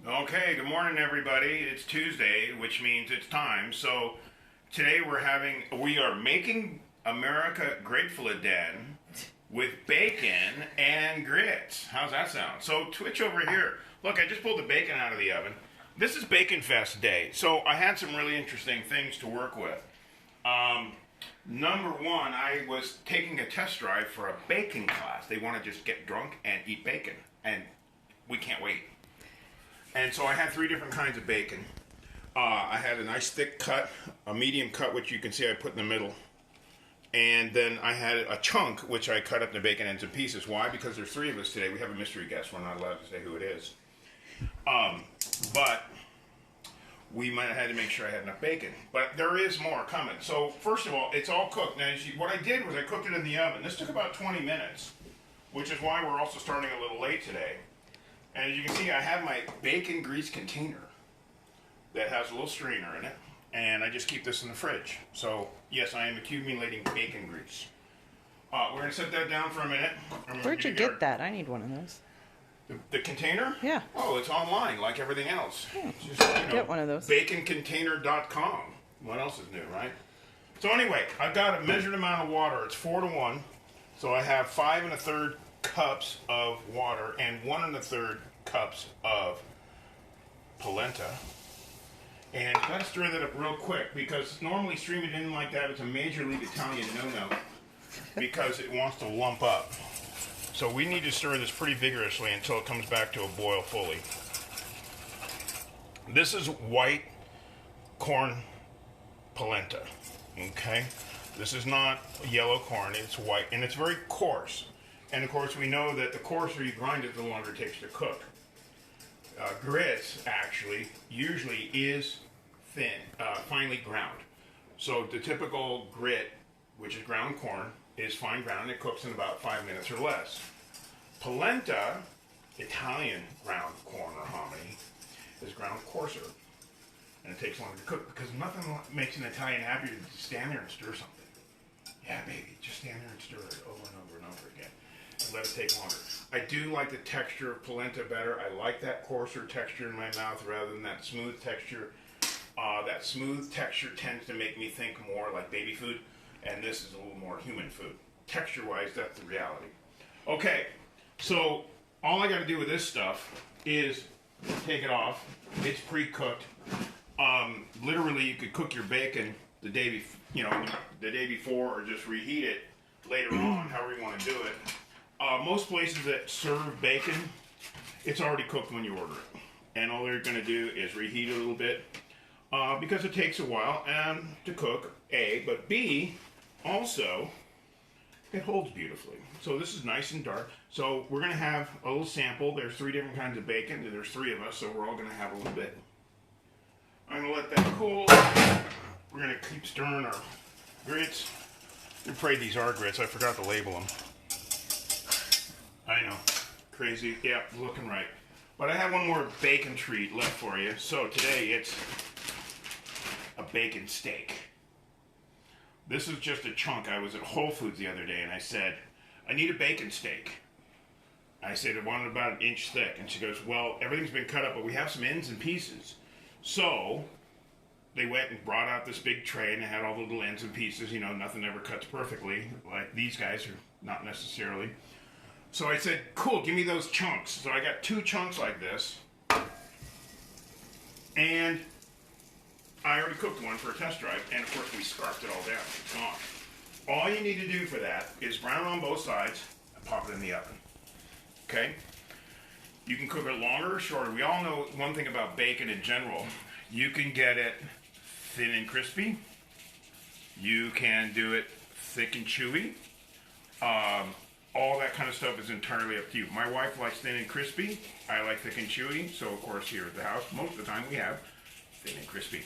Okay, good morning, everybody. It's Tuesday, which means it's time. So today we are making America grateful again with bacon and grits. How's that sound? So Twitch over here. Look, I just pulled the bacon out of the oven. This is Bacon Fest Day, so I had some really interesting things to work with. Number one, I was taking a test drive for a baking class. They want to just get drunk and eat bacon, and we can't wait. And so I had three different kinds of bacon. I had a nice thick cut, a medium cut, which you can see I put in the middle. And then I had a chunk, which I cut up the bacon into pieces. Why? Because there's three of us today. We have a mystery guest. We're not allowed to say who it is. But we might have had to make sure I had enough bacon. But there is more coming. So first of all, it's all cooked. Now, what I did was I cooked it in the oven. This took about 20 minutes, which is why we're also starting a little late today. And as you can see, I have my bacon grease container that has a little strainer in it, and I just keep this in the fridge. So, yes, I am accumulating bacon grease. We're going to set that down for a minute. Where'd you get that? I need one of those. The container? Yeah. Oh, it's online, like everything else. Just, Get one of those. Baconcontainer.com. What else is new, right? So anyway, I've got a measured amount of water. It's 4-to-1. So I have 5 1/3 cups of water and 1 1/3 cups of polenta. And you gotta stir that up real quick because normally streaming it in like that is a major league Italian no-no because it wants to lump up. So we need to stir this pretty vigorously until it comes back to a boil fully. This is white corn polenta, okay? This is not yellow corn, it's white, and it's very coarse. And of course, we know that the coarser you grind it, the longer it takes to cook. Grits, actually, usually is thin, finely ground. So the typical grit, which is ground corn, is fine ground. It cooks in about 5 minutes or less. Polenta, Italian ground corn or hominy, is ground coarser. And it takes longer to cook because nothing makes an Italian happier than to stand there and stir something. Yeah, baby, just stand there and stir it over and over and over again. Let it take longer. I do like the texture of polenta better. I like that coarser texture in my mouth rather than that smooth texture. That smooth texture tends to make me think more like baby food, and this is a little more human food. Texture-wise, that's the reality. Okay, so all I got to do with this stuff is take it off. It's pre-cooked. Literally, you could cook your bacon the day before, or just reheat it later on, however you want to do it. Most places that serve bacon, it's already cooked when you order it. And all they're going to do is reheat it a little bit because it takes a while to cook, A. But B, also, it holds beautifully. So this is nice and dark. So we're going to have a little sample. There's 3 different kinds of bacon. There's 3 of us, so we're all going to have a little bit. I'm going to let that cool. We're going to keep stirring our grits. I'm afraid these are grits. I forgot to label them. I know, crazy, yeah, looking right. But I have one more bacon treat left for you. So today it's a bacon steak. This is just a chunk. I was at Whole Foods the other day and I said, I need a bacon steak. I said I wanted about 1 inch thick. And she goes, well, everything's been cut up, but we have some ends and pieces. So they went and brought out this big tray and it had all the little ends and pieces. You know, nothing ever cuts perfectly, like these guys are not necessarily. So I said, cool, give me those chunks. So I got 2 chunks like this. And I already cooked one for a test drive. And of course, we scarfed it all down. It's gone. All you need to do for that is brown on both sides and pop it in the oven. Okay? You can cook it longer or shorter. We all know one thing about bacon in general. You can get it thin and crispy. You can do it thick and chewy. All that kind of stuff is entirely up to you. My wife likes thin and crispy. I like thick and chewy. So, of course, here at the house, most of the time we have thin and crispy.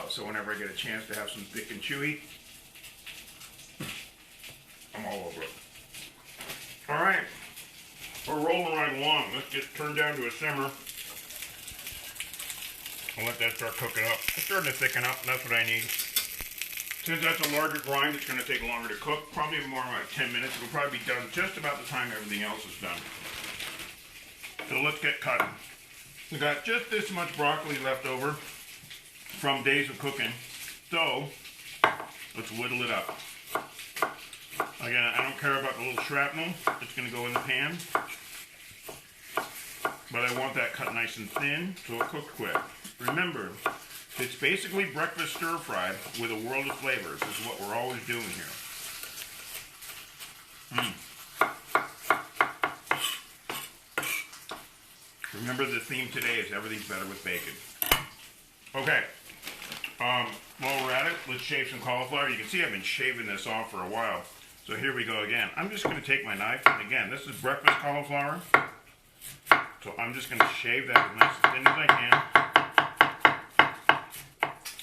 So whenever I get a chance to have some thick and chewy, I'm all over it. All right. We're rolling right along. Let's just turn down to a simmer. And let that start cooking up. It's starting to thicken up. That's what I need. Since that's a larger grind, it's going to take longer to cook. Probably more like 10 minutes. It'll probably be done just about the time everything else is done. So let's get cutting. We got just this much broccoli left over from days of cooking. So, let's whittle it up. Again, I don't care about the little shrapnel. It's going to go in the pan. But I want that cut nice and thin so it cooks quick. Remember, it's basically breakfast stir-fried with a world of flavors. This is what we're always doing here. Remember, the theme today is everything's better with bacon. Okay. While we're at it, let's shave some cauliflower. You can see I've been shaving this off for a while. So here we go again. I'm just going to take my knife, and again, this is breakfast cauliflower. So I'm just going to shave that as nice and thin as I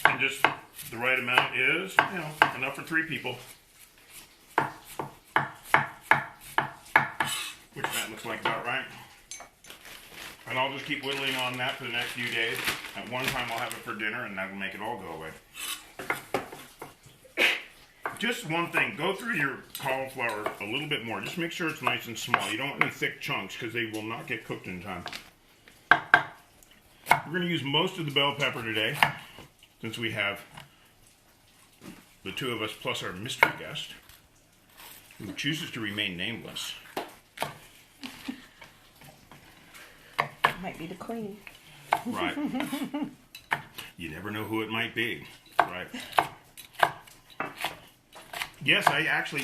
can. And just the right amount is, you know, enough for 3 people. Which that looks like about right. And I'll just keep whittling on that for the next few days. At one time I'll have it for dinner and that'll make it all go away. Just one thing, go through your cauliflower a little bit more. Just make sure it's nice and small. You don't want any thick chunks because they will not get cooked in time. We're going to use most of the bell pepper today since we have the 2 of us plus our mystery guest who chooses to remain nameless. Might be the queen. Right. You never know who it might be. Right. Yes, I actually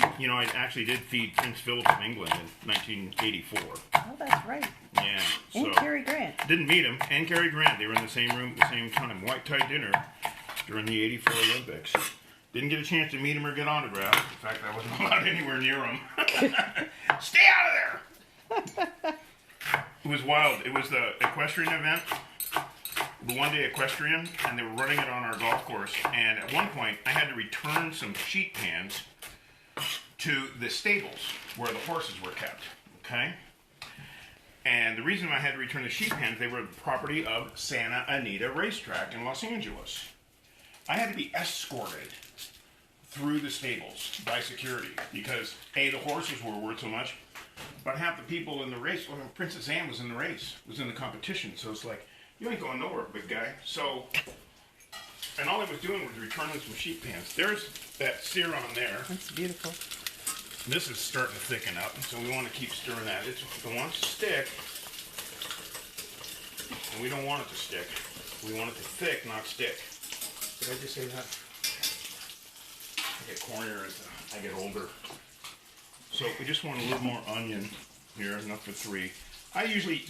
did feed Prince Philip of England in 1984. Oh, that's right. Yeah. And Cary Grant. Didn't meet him. And Cary Grant. They were in the same room at the same time. White tie dinner during the 84 Olympics. Didn't get a chance to meet him or get autographs. In fact, I wasn't allowed anywhere near him. Stay out of there! It was wild. It was the equestrian event, the one-day equestrian, and they were running it on our golf course. And at one point, I had to return some sheet pans to the stables where the horses were kept. Okay? And the reason I had to return the sheet pans, they were the property of Santa Anita Racetrack in Los Angeles. I had to be escorted through the stables by security because, A, the horses were worth so much. About half the people in the race, well, Princess Anne was in the race, was in the competition. So it's like, you ain't going nowhere, big guy. So, and all I was doing was returning some sheet pans. There's that sear on there. That's beautiful. This is starting to thicken up, so we want to keep stirring that. It wants to stick, and we don't want it to stick. We want it to thick, not stick. Did I just say that? I get cornier as I get older. So we just want a little more onion here, enough for 3.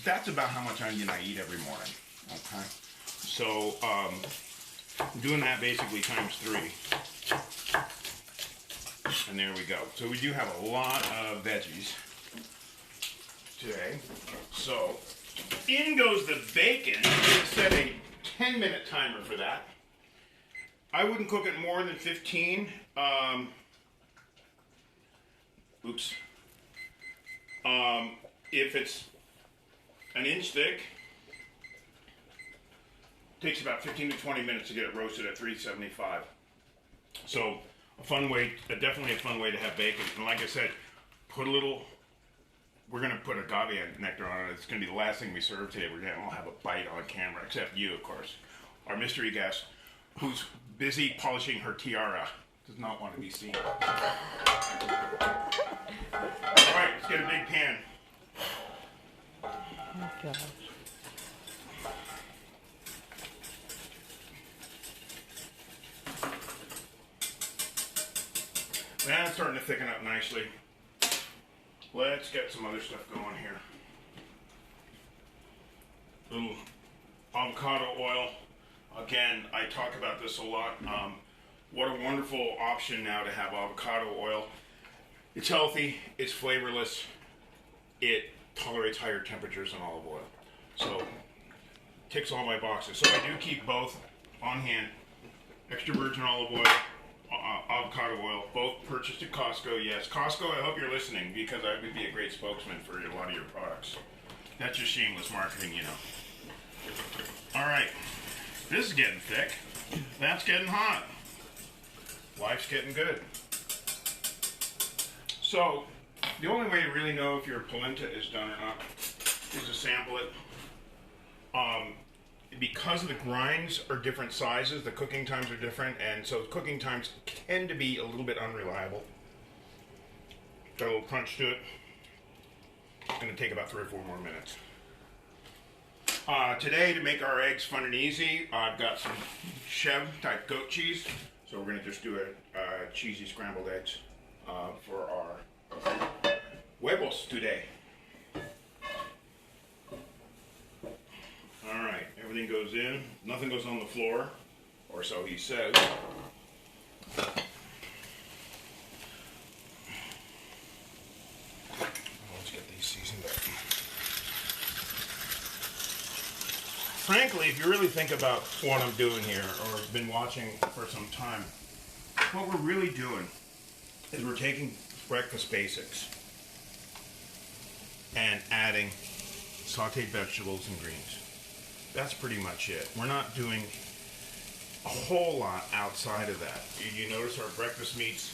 That's about how much onion I eat every morning. Okay. So I'm doing that basically times 3. And there we go. So we do have a lot of veggies today. So in goes the bacon. Set a 10-minute timer for that. I wouldn't cook it more than 15. If it's an inch thick, it takes about 15 to 20 minutes to get it roasted at 375. So definitely a fun way to have bacon. And like I said, we're going to put agave nectar on it. It's going to be the last thing we serve today. We're going to all have a bite on camera, except you, of course. Our mystery guest, who's busy polishing her tiara, does not want to be seen. Alright, let's get a big pan. Oh, gosh. That's starting to thicken up nicely. Let's get some other stuff going here. Little avocado oil. Again, I talk about this a lot. What a wonderful option now to have avocado oil. It's healthy, it's flavorless, it tolerates higher temperatures than olive oil. So, ticks all my boxes. So I do keep both on hand. Extra virgin olive oil, avocado oil, both purchased at Costco. Yes, Costco, I hope you're listening because I would be a great spokesman for a lot of your products. That's just shameless marketing, you know. Alright, this is getting thick. That's getting hot. Life's getting good. So, the only way to really know if your polenta is done or not is to sample it. Because the grinds are different sizes, the cooking times are different, and so cooking times tend to be a little bit unreliable. Got a little crunch to it. It's going to take about 3 or 4 more minutes. Today, to make our eggs fun and easy, I've got some Chev type goat cheese. So we're going to just do a cheesy scrambled eggs for our huevos today. All right, everything goes in. Nothing goes on the floor, or so he says. Let's get these seasoned up. Frankly, if you really think about what I'm doing here, or have been watching for some time, what we're really doing is we're taking breakfast basics and adding sauteed vegetables and greens. That's pretty much it. We're not doing a whole lot outside of that. You notice our breakfast meats,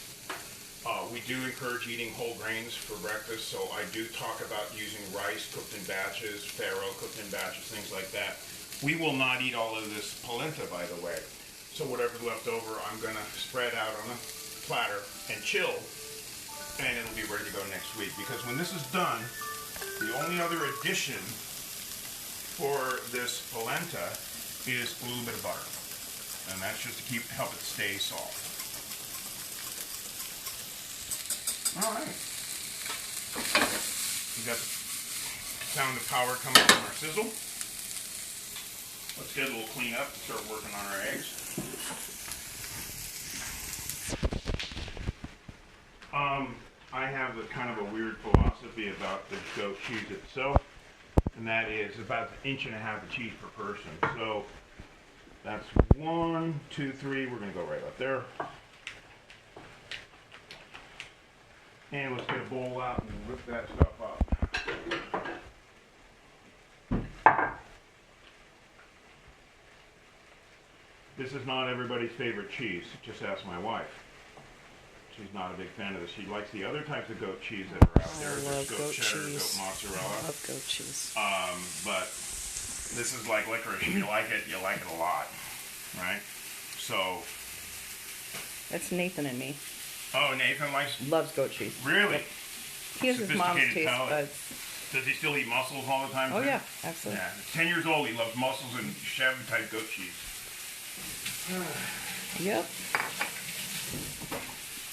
we do encourage eating whole grains for breakfast, so I do talk about using rice cooked in batches, farro cooked in batches, things like that. We will not eat all of this polenta, by the way. So whatever's left over, I'm going to spread out on a platter and chill, and it'll be ready to go next week. Because when this is done, the only other addition for this polenta is a little bit of butter. And that's just to help it stay soft. All right. We got the sound of power coming from our sizzle. Let's get a little clean up and start working on our eggs. I have a kind of a weird philosophy about the goat cheese itself, and that is about 1.5 inches of cheese per person. So that's 1, 2, 3. We're going to go right up there. And let's get a bowl out and whip that stuff up. This is not everybody's favorite cheese. Just ask my wife. She's not a big fan of this. She likes the other types of goat cheese that are out there. love There's goat cheddar, cheese. goat mozzarella. Love goat cheese. But this is like licorice. If you like it a lot, right? So. That's Nathan and me. Oh, Nathan Loves goat cheese. Really? He has his mom's Sophisticated taste palate. buds. Does he still eat mussels all the time? Oh too? yeah, absolutely. Yeah. He's 10 years old. He loves mussels and Chev type goat cheese. Yep.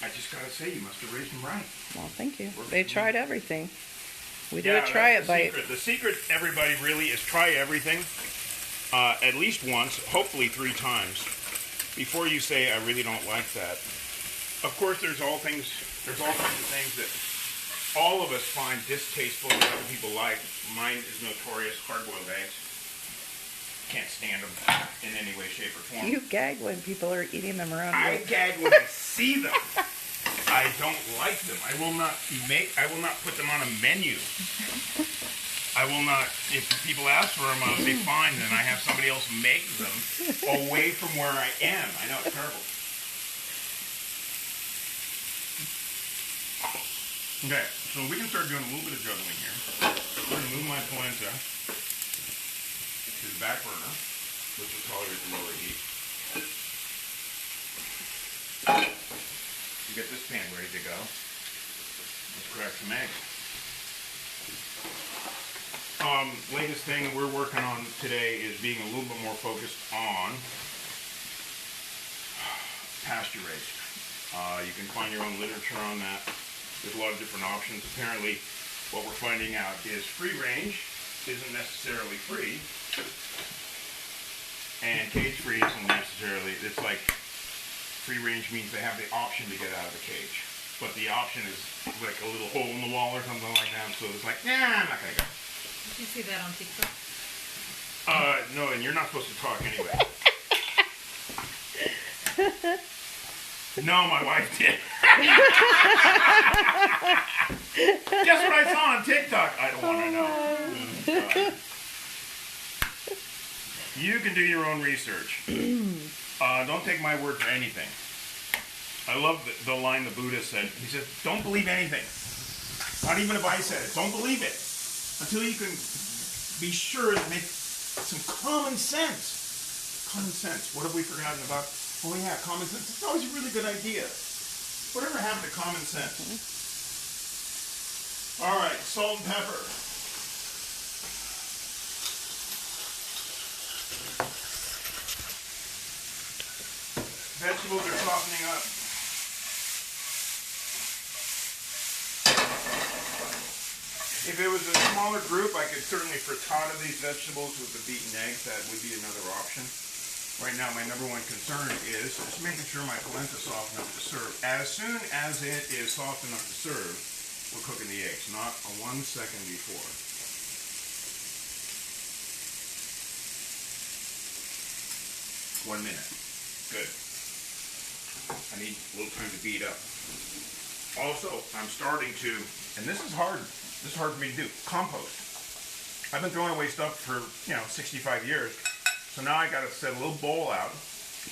I just gotta say, you must have raised him right. Well, thank you. They tried everything. We do Yeah, a try that's it bite. The secret, everybody, really is try everything at least once, hopefully 3 times, before you say, I really don't like that. Of course, there's all kinds of things that all of us find distasteful that other people like. Mine is notorious, hard-boiled eggs. Can't stand them in any way, shape, or form. You gag when people are eating them around I you. gag when I see them. I don't like them. I will not put them on a menu. I will not, if people ask for them, I'll say fine, then I have somebody else make them away from where I am. I know, it's terrible. Okay, so we can start doing a little bit of juggling here. I'm going to move my polenta to the back burner, which will tolerate the lower heat. To get this pan ready to go, let's crack some eggs. Latest thing we're working on today is being a little bit more focused on pasture raised. You can find your own literature on that. There's a lot of different options. Apparently, what we're finding out is free range isn't necessarily free, and cage free isn't necessarily. It's like free range means they have the option to get out of the cage, but the option is like a little hole in the wall or something like that. So it's like, nah, I'm not gonna go. Did you see that on TikTok? No, and you're not supposed to talk anyway. No, my wife did. Guess what I saw on TikTok? I don't want to know. You can do your own research. Don't take my word for anything. I love the line the Buddha said. He said, don't believe anything. Not even if I said it. Don't believe it. Until you can be sure that Some common sense. Common sense. What have we forgotten about? Oh yeah, common sense. It's always a really good idea. Whatever happened to common sense? All right, salt and pepper. Vegetables are softening up. If it was a smaller group, I could certainly frittata these vegetables with the beaten eggs. That would be another option. Right now, my number one concern is just making sure my polenta is soft enough to serve. As soon as it is soft enough to serve, we're cooking the eggs, not a 1 second before. One minute. Good. I need a little time to beat up. Also, I'm starting to, and this is hard for me to do, compost. I've been throwing away stuff for, 65 years. So now I gotta set a little bowl out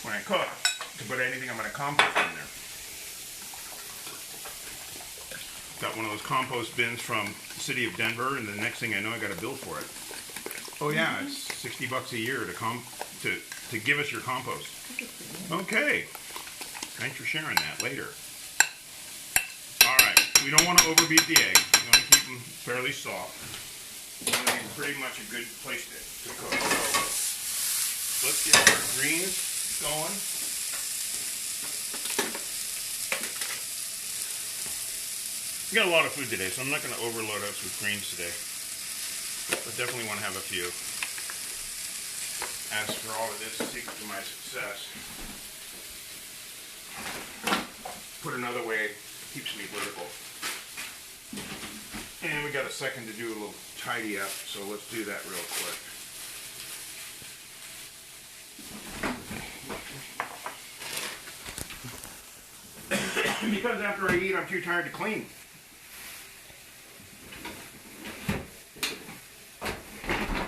when I cook to put anything I'm gonna compost in there. Got one of those compost bins from the city of Denver, and the next thing I know, I got a bill for it. Oh yeah, it's $60 a year to give us your compost. Okay, thanks for sharing that later. All right, we don't want to overbeat the eggs. We want to keep them fairly soft. We want to be pretty much a good place to cook. So let's get our greens going. We got a lot of food today, so I'm not going to overload us with greens today. But definitely want to have a few. As for all of this, the secret to my success, put another way, keeps me vertical. And we got a second to do a little tidy up, so let's do that real quick. Because after I eat, I'm too tired to clean.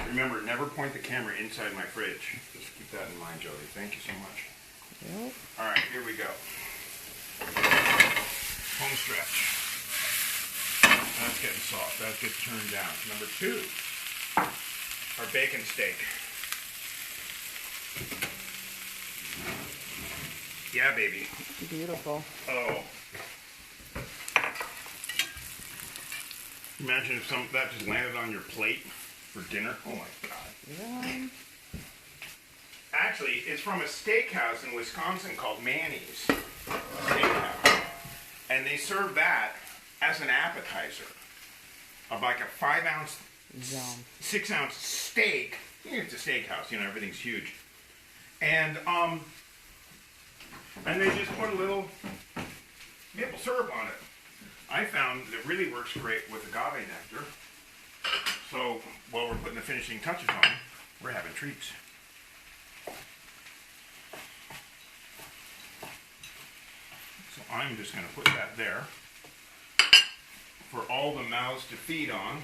Remember, never point the camera inside my fridge. Just keep that in mind, Jody. Thank you so much. Yep. All right, here we go. Home stretch. That's getting soft. That gets turned down. Number 2, our bacon steak. Yeah, baby. Beautiful. Oh. Imagine if that just landed on your plate for dinner. Oh my God. Yeah. Actually, it's from a steakhouse in Wisconsin called Manny's Steakhouse. And they serve that as an appetizer of like a 5-ounce, Yum. 6-ounce steak. It's a steakhouse, everything's huge. And they just put a little maple syrup on it. I found that it really works great with agave nectar. So while we're putting the finishing touches on, we're having treats. So I'm just going to put that there for all the mouths to feed on.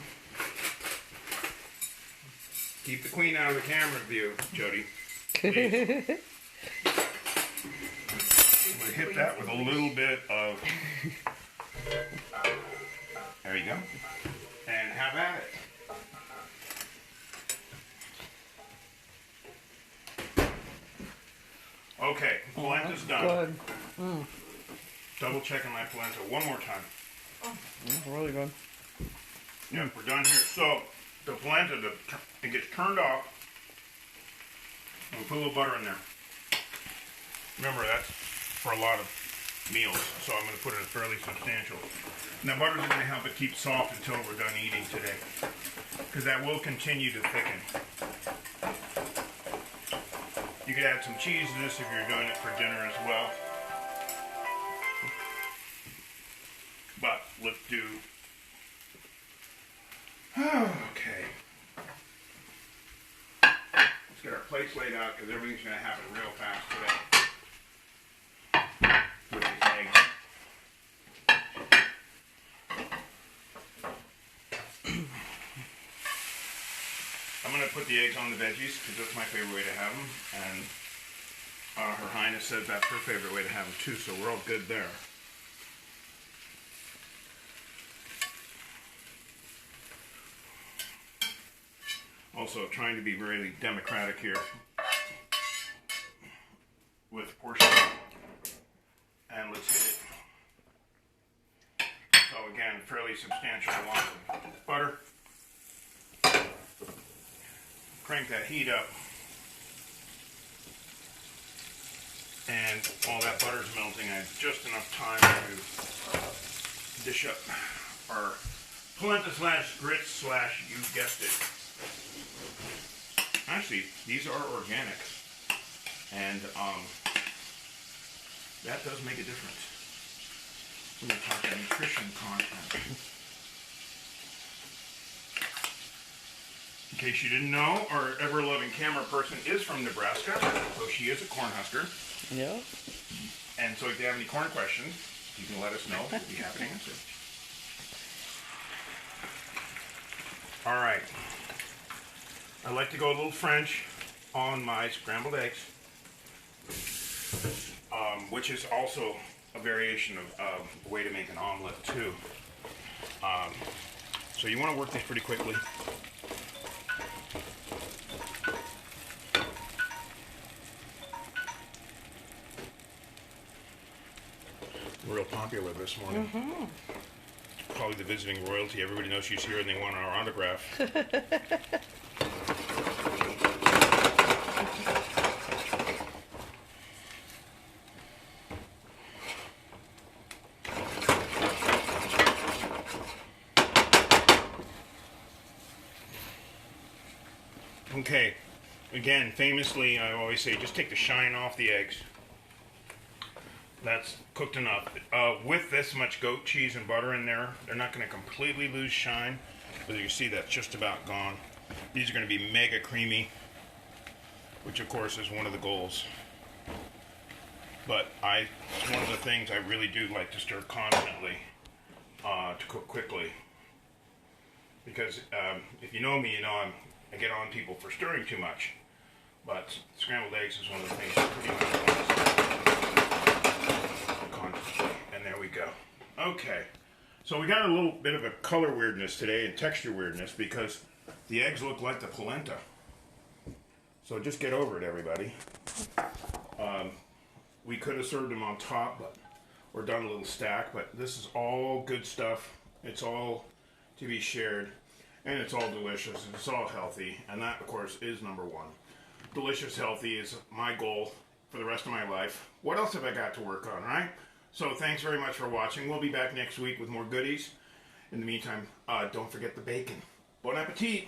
Keep the queen out of the camera view, Jody. Please. We'll hit that with a little bit of... There you go. And have at it. Okay, polenta's done. Good. Double checking my polenta one more time. That's really good. Yeah, we're done here. So the polenta, it gets turned off. And we put a little butter in there. Remember, that's for a lot of meals, so I'm going to put it in fairly substantial. Now, butter's going to help it keep soft until we're done eating today, because that will continue to thicken. You could add some cheese to this if you're doing it for dinner as well. But let's do... Okay. Let's get our plates laid out, because everything's going to happen real fast today. With these eggs. I'm going to put the eggs on the veggies because that's my favorite way to have them, and Her Highness says that's her favorite way to have them too, so we're all good there. Also trying to be really democratic here with portion. And let's hit it. So again, fairly substantial amount of butter. Crank that heat up. And all that butter's melting. I have just enough time to dish up our polenta slash grits slash, you guessed it. Actually, these are organic. And that does make a difference when we're talking nutrition content. In case you didn't know, our ever-loving camera person is from Nebraska, so she is a Cornhusker. Yeah. And so if you have any corn questions, you can let us know. We'll be happy to answer. All right. I like to go a little French on my scrambled eggs, which is also a variation of a way to make an omelet too. So you want to work this pretty quickly. Real popular this morning. Probably the visiting royalty. Everybody knows she's here and they want our autograph. Okay, again, famously, I always say just take the shine off the eggs. That's cooked enough. With this much goat cheese and butter in there, they're not going to completely lose shine. But you see that's just about gone. These are going to be mega creamy, which of course is one of the goals. But it's one of the things I really do like to stir constantly to cook quickly. Because if you know me, you know I get on people for stirring too much. But scrambled eggs is one of the things I pretty much constantly. And there we go. Okay. So we got a little bit of a color weirdness today and texture weirdness because the eggs look like the polenta. So just get over it, everybody. We could have served them on top, but or done a little stack, but this is all good stuff. It's all to be shared, and it's all delicious, and it's all healthy, and that, of course, is number one. Delicious, healthy is my goal for the rest of my life. What else have I got to work on, right? So thanks very much for watching. We'll be back next week with more goodies. In the meantime, don't forget the bacon. Bon appetit!